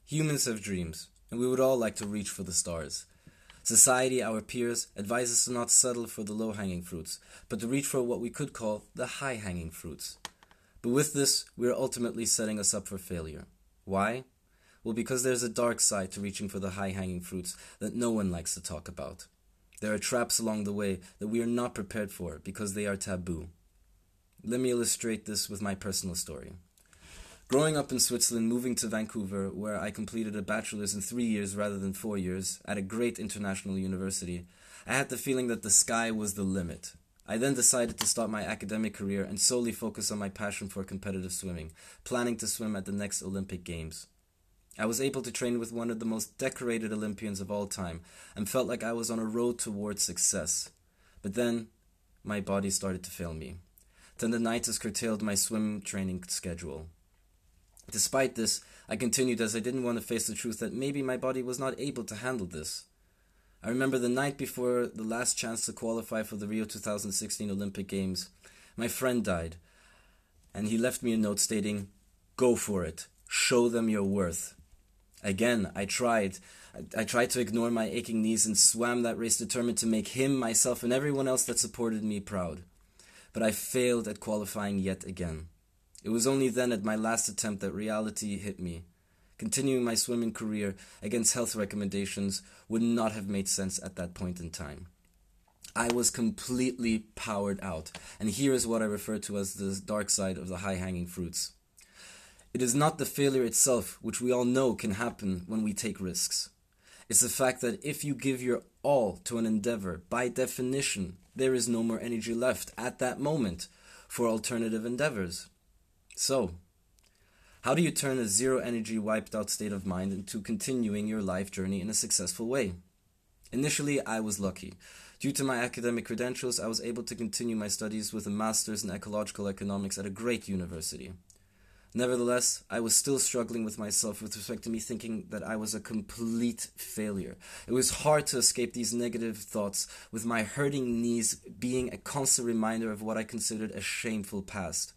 Humans have dreams, and we would all like to reach for the stars. Society, our peers, advise us to not settle for the low-hanging fruits, but to reach for what we could call the high-hanging fruits. But with this, we are ultimately setting us up for failure. Why? Well, because there's a dark side to reaching for the high-hanging fruits that no one likes to talk about. There are traps along the way that we are not prepared for because they are taboo. Let me illustrate this with my personal story. Growing up in Switzerland, moving to Vancouver, where I completed a bachelor's in 3 years rather than 4 years, at a great international university, I had the feeling that the sky was the limit. I then decided to start my academic career and solely focus on my passion for competitive swimming, planning to swim at the next Olympic Games. I was able to train with one of the most decorated Olympians of all time and felt like I was on a road towards success. But then, my body started to fail me. Tendinitis curtailed my swim training schedule. Despite this, I continued as I didn't want to face the truth that maybe my body was not able to handle this. I remember the night before the last chance to qualify for the Rio 2016 Olympic Games, my friend died, and he left me a note stating, "Go for it. Show them your worth." Again, I tried. I tried to ignore my aching knees and swam that race determined to make him, myself, and everyone else that supported me proud. But I failed at qualifying yet again. It was only then at my last attempt that reality hit me. Continuing my swimming career against health recommendations would not have made sense at that point in time. I was completely powered out, and here is what I refer to as the dark side of the high-hanging fruits. It is not the failure itself, which we all know can happen when we take risks. It's the fact that if you give your all to an endeavor, by definition, there is no more energy left at that moment for alternative endeavors. So, how do you turn a zero-energy, wiped-out state of mind into continuing your life journey in a successful way? Initially, I was lucky. Due to my academic credentials, I was able to continue my studies with a master's in ecological economics at a great university. Nevertheless, I was still struggling with myself with respect to me thinking that I was a complete failure. It was hard to escape these negative thoughts, with my hurting knees being a constant reminder of what I considered a shameful past.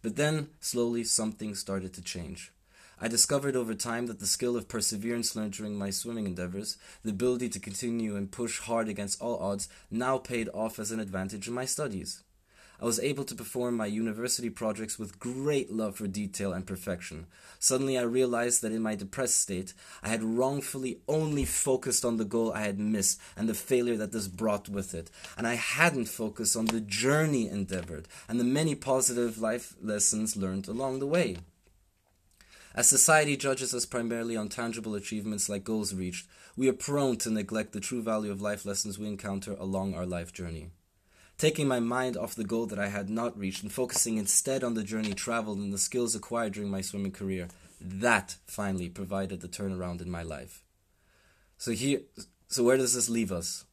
But then, slowly, something started to change. I discovered over time that the skill of perseverance learned during my swimming endeavors, the ability to continue and push hard against all odds, now paid off as an advantage in my studies. I was able to perform my university projects with great love for detail and perfection. Suddenly I realized that in my depressed state, I had wrongfully only focused on the goal I had missed and the failure that this brought with it. And I hadn't focused on the journey endeavored and the many positive life lessons learned along the way. As society judges us primarily on tangible achievements like goals reached, we are prone to neglect the true value of life lessons we encounter along our life journey. Taking my mind off the goal that I had not reached and focusing instead on the journey traveled and the skills acquired during my swimming career, that finally provided the turnaround in my life. So where does this leave us?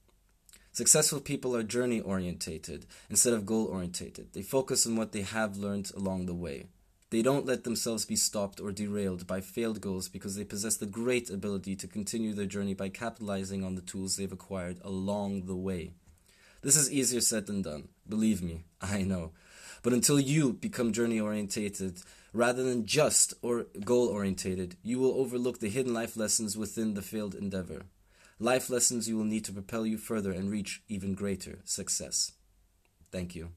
Successful people are journey-orientated instead of goal-orientated. They focus on what they have learned along the way. They don't let themselves be stopped or derailed by failed goals because they possess the great ability to continue their journey by capitalizing on the tools they've acquired along the way. This is easier said than done. Believe me, I know. But until you become journey-orientated rather than just or goal-orientated, you will overlook the hidden life lessons within the failed endeavor. Life lessons you will need to propel you further and reach even greater success. Thank you.